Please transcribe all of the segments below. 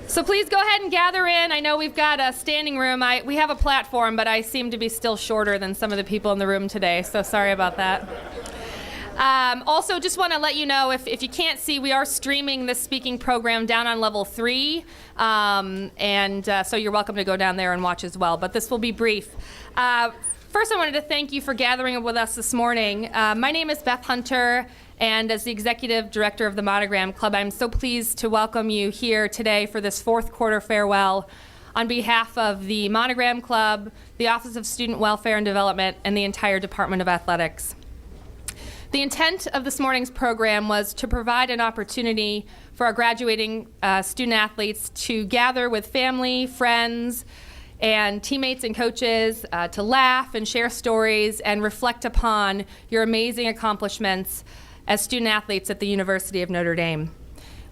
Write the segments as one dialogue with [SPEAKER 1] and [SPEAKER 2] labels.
[SPEAKER 1] So please go ahead and gather in. I know we've got a standing room. We have a platform, but I seem to be still shorter than some of the people in the room today, so sorry about that. Also, just want to let you know, if you can't see, we are streaming this speaking program down on level 3, so you're welcome to go down there and watch as well, but this will be brief. First, I wanted to thank you for gathering with us this morning. My name is Beth Hunter, and as the Executive Director of the Monogram Club, I'm so pleased to welcome you here today for this fourth quarter farewell on behalf of the Monogram Club, the Office of Student Welfare and Development, and the entire Department of Athletics. The intent of this morning's program was to provide an opportunity for our graduating student athletes to gather with family, friends, and teammates and coaches to laugh and share stories and reflect upon your amazing accomplishments as student athletes at the University of Notre Dame.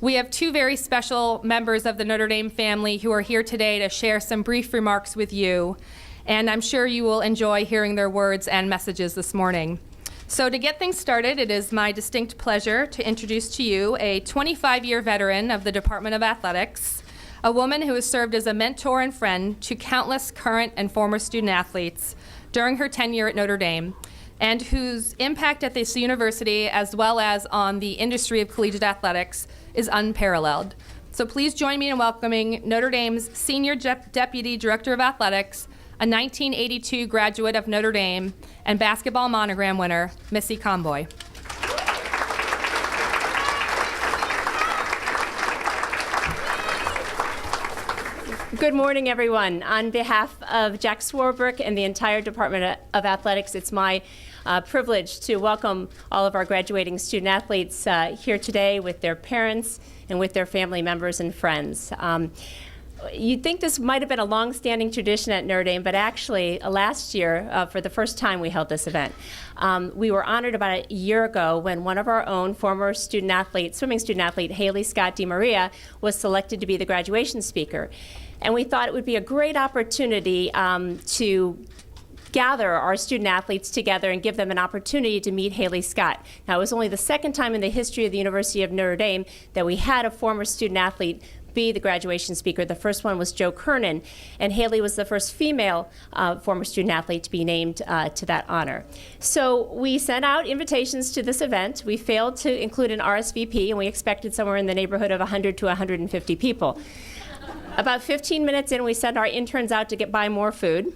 [SPEAKER 1] We have two very special members of the Notre Dame family who are here today to share some brief remarks with you, and I'm sure you will enjoy hearing their words and messages this morning. So to get things started, it is my distinct pleasure to introduce to you a 25-year veteran of the Department of Athletics, a woman who has served as a mentor and friend to countless current and former student athletes during her tenure at Notre Dame, and whose impact at this university, as well as on the industry of collegiate athletics, is unparalleled. So please join me in welcoming Notre Dame's Senior Deputy Director of Athletics, a 1982 graduate of Notre Dame, and basketball monogram winner, Missy Conboy.
[SPEAKER 2] Good morning, everyone. On behalf of Jack Swarbrick and the entire Department of Athletics, it's my privilege to welcome all of our graduating student athletes here today with their parents and with their family members and friends. You'd think this might have been a long-standing tradition at Notre Dame, but actually last year, for the first time, we held this event. We were honored about a year ago when one of our own former student athlete, swimming student athlete, Haley Scott DeMaria, was selected to be the graduation speaker. And we thought it would be a great opportunity to gather our student athletes together and give them an opportunity to meet Haley Scott. Now, it was only the second time in the history of the University of Notre Dame that we had a former student athlete be the graduation speaker. The first one was Joe Kernan, and Haley was the first female former student athlete to be named to that honor. So we sent out invitations to this event. We failed to include an RSVP, and we expected somewhere in the neighborhood of 100 to 150 people. About 15 minutes in, we sent our interns out to buy more food.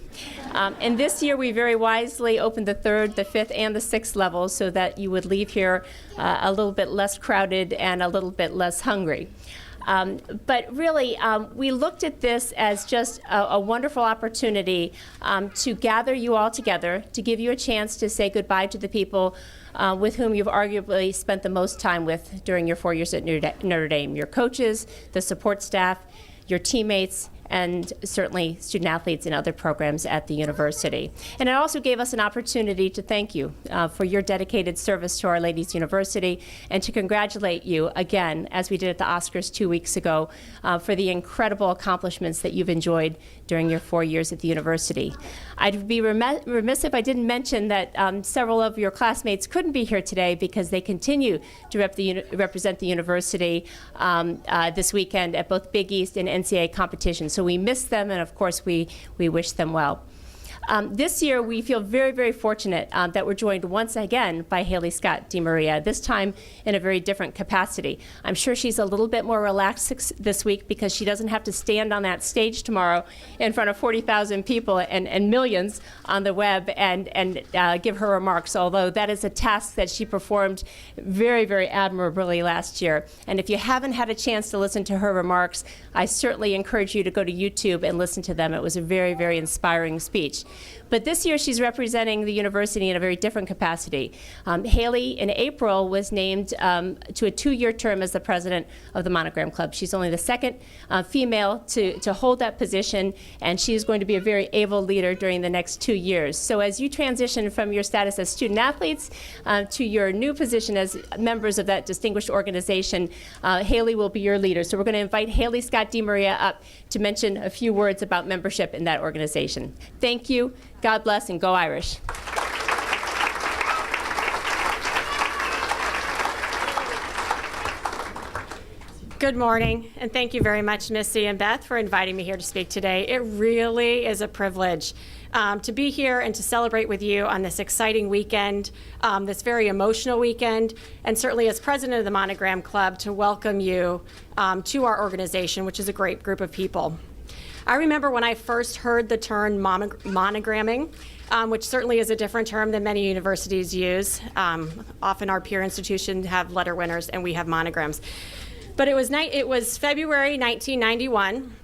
[SPEAKER 2] And this year, we very wisely opened the 3rd, the 5th, and the 6th levels so that you would leave here a little bit less crowded and a little bit less hungry. But really, we looked at this as just a wonderful opportunity to gather you all together, to give you a chance to say goodbye to the people with whom you've arguably spent the most time with during your 4 years at Notre Dame, your coaches, the support staff, your teammates, and certainly student athletes in other programs at the university. And it also gave us an opportunity to thank you for your dedicated service to Our Ladies University and to congratulate you again, as we did at the Oscars 2 weeks ago, for the incredible accomplishments that you've enjoyed during your 4 years at the university. I'd be remiss if I didn't mention that several of your classmates couldn't be here today because they continue to represent the university this weekend at both Big East and NCAA competitions. So we miss them, and of course we wish them well. This year, we feel very, very fortunate that we're joined once again by Haley Scott DeMaria, this time in a very different capacity. I'm sure she's a little bit more relaxed this week because she doesn't have to stand on that stage tomorrow in front of 40,000 people and millions on the web and give her remarks, although that is a task that she performed very, very admirably last year. And if you haven't had a chance to listen to her remarks, I certainly encourage you to go to YouTube and listen to them. It was a very, very inspiring speech. But this year, she's representing the university in a very different capacity. Haley, in April, was named to a 2-year term as the president of the Monogram Club. She's only the second female to hold that position, and she is going to be a very able leader during the next 2 years. So as you transition from your status as student athletes to your new position as members of that distinguished organization, Haley will be your leader. So we're going to invite Haley Scott DeMaria up to mention a few words about membership in that organization. Thank you. God bless, and go Irish. Good morning, and thank you very much, Missy and Beth, for inviting me here to speak today. It really is a privilege to be here and to celebrate with you on this exciting weekend, this very emotional weekend, and certainly as president of the Monogram Club to welcome you to our organization, which is a great group of people. I remember when I first heard the term monogramming, which certainly is a different term than many universities use. Often our peer institutions have letter winners and we have monograms. But it was February 1991,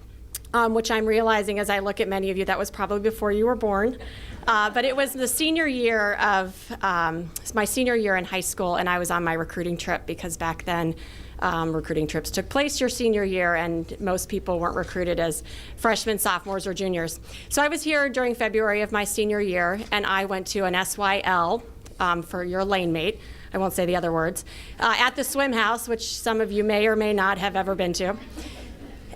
[SPEAKER 2] which I'm realizing as I look at many of you, that was probably before you were born. But it was the senior year of my senior year in high school, and I was on my recruiting trip because back then recruiting trips took place your senior year, and most people weren't recruited as freshmen, sophomores, or juniors. So I was here during February of my senior year, and I went to an SYL for your lane mate. I won't say the other words, at the swim house, which some of you may or may not have ever been to.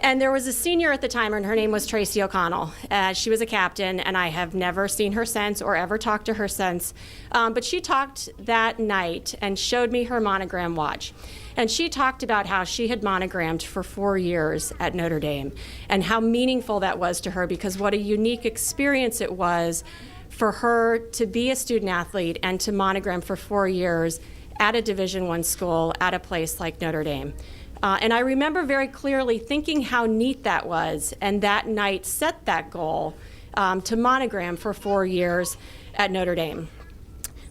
[SPEAKER 2] And there was a senior at the time, and her name was Tracy O'Connell. She was a captain, and I have never seen her since or ever talked to her since. But she talked that night and showed me her monogram watch. And she talked about how she had monogrammed for 4 years at Notre Dame and how meaningful that was to her, because what a unique experience it was for her to be a student athlete and to monogram for 4 years at a Division I school at a place like Notre Dame. And I remember very clearly thinking how neat that was, and that night set that goal to monogram for 4 years at Notre Dame.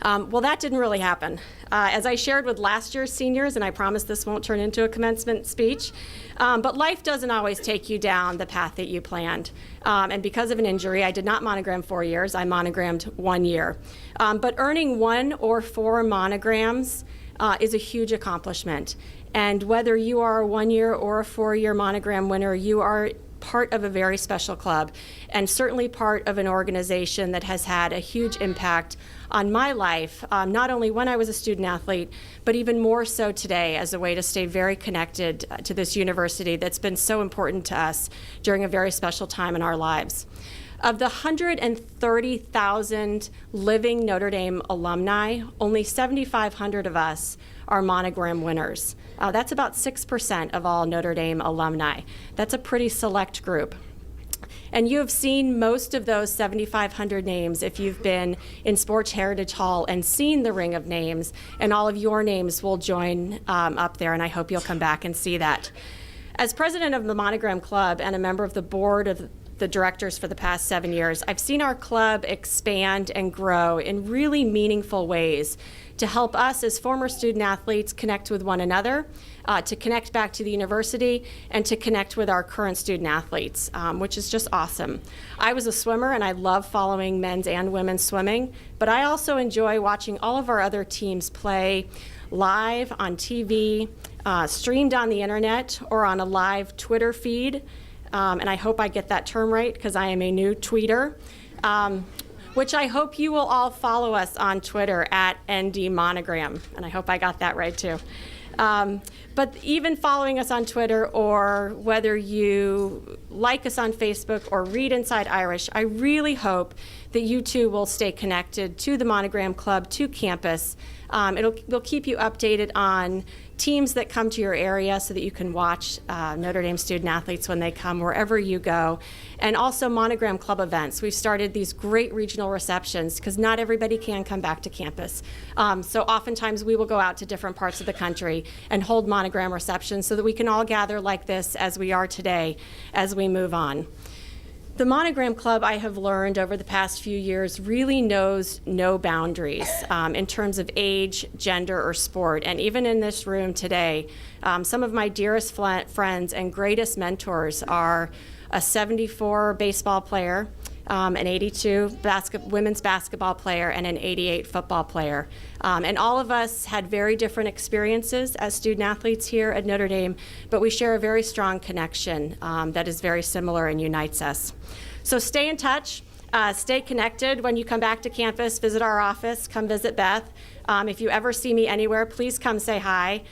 [SPEAKER 2] Well, that didn't really happen. As I shared with last year's seniors, and I promise this won't turn into a commencement speech, but life doesn't always take you down the path that you planned. And because of an injury, I did not monogram 4 years, I monogrammed 1 year. But earning 1 or 4 monograms is a huge accomplishment. And whether you are a 1-year or a 4-year monogram winner, you are part of a very special club, and certainly part of an organization that has had a huge impact on my life, not only when I was a student athlete, but even more so today as a way to stay very connected to this university that's been so important to us during a very special time in our lives. Of the 130,000 living Notre Dame alumni, only 7,500 of us are monogram winners. That's about 6% of all Notre Dame alumni. That's a pretty select group. And you have seen most of those 7,500 names if you've been in Sports Heritage Hall and seen the Ring of Names, and all of your names will join up there, and I hope you'll come back and see that. As president of the Monogram Club and a member of the board of the directors for the past 7 years, I've seen our club expand and grow in really meaningful ways to help us as former student athletes connect with one another, to connect back to the university, and to connect with our current student athletes, which is just awesome. I was a swimmer, and I love following men's and women's swimming, but I also enjoy watching all of our other teams play live on TV, streamed on the internet, or on a live Twitter feed. And I hope I get that term right because I am a new tweeter, which I hope you will all follow us on Twitter at ND Monogram, and I hope I got that right too. But even following us on Twitter, or whether you like us on Facebook or read Inside Irish, I really hope that you too will stay connected to the Monogram Club, to campus. It'll keep you updated on teams that come to your area so that you can watch Notre Dame student athletes when they come wherever you go. And also Monogram Club events. We've started these great regional receptions because not everybody can come back to campus. So oftentimes we will go out to different parts of the country and hold monogram receptions so that we can all gather like this as we are today as we move on. The Monogram Club, I have learned over the past few years, really knows no boundaries in terms of age, gender, or sport. And even in this room today, some of my dearest friends and greatest mentors are a 74 baseball player, an 82 women's basketball player, and an 88 football player. And all of us had very different experiences as student athletes here at Notre Dame, but we share a very strong connection that is very similar and unites us. So stay in touch. Stay connected when you come back to campus, visit our office, come visit Beth.
[SPEAKER 3] If you ever see me anywhere, please come say hi.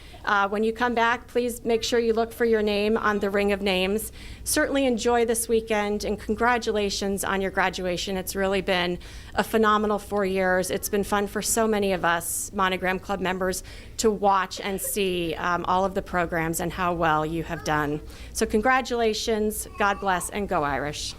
[SPEAKER 3] When you come back, please make sure you look for your name on the ring of names. Certainly enjoy this weekend, and congratulations on your graduation. It's really been a phenomenal 4 years. It's been fun for so many of us Monogram Club members to watch and see all of the programs and how well you have done. So congratulations, God bless, and go Irish.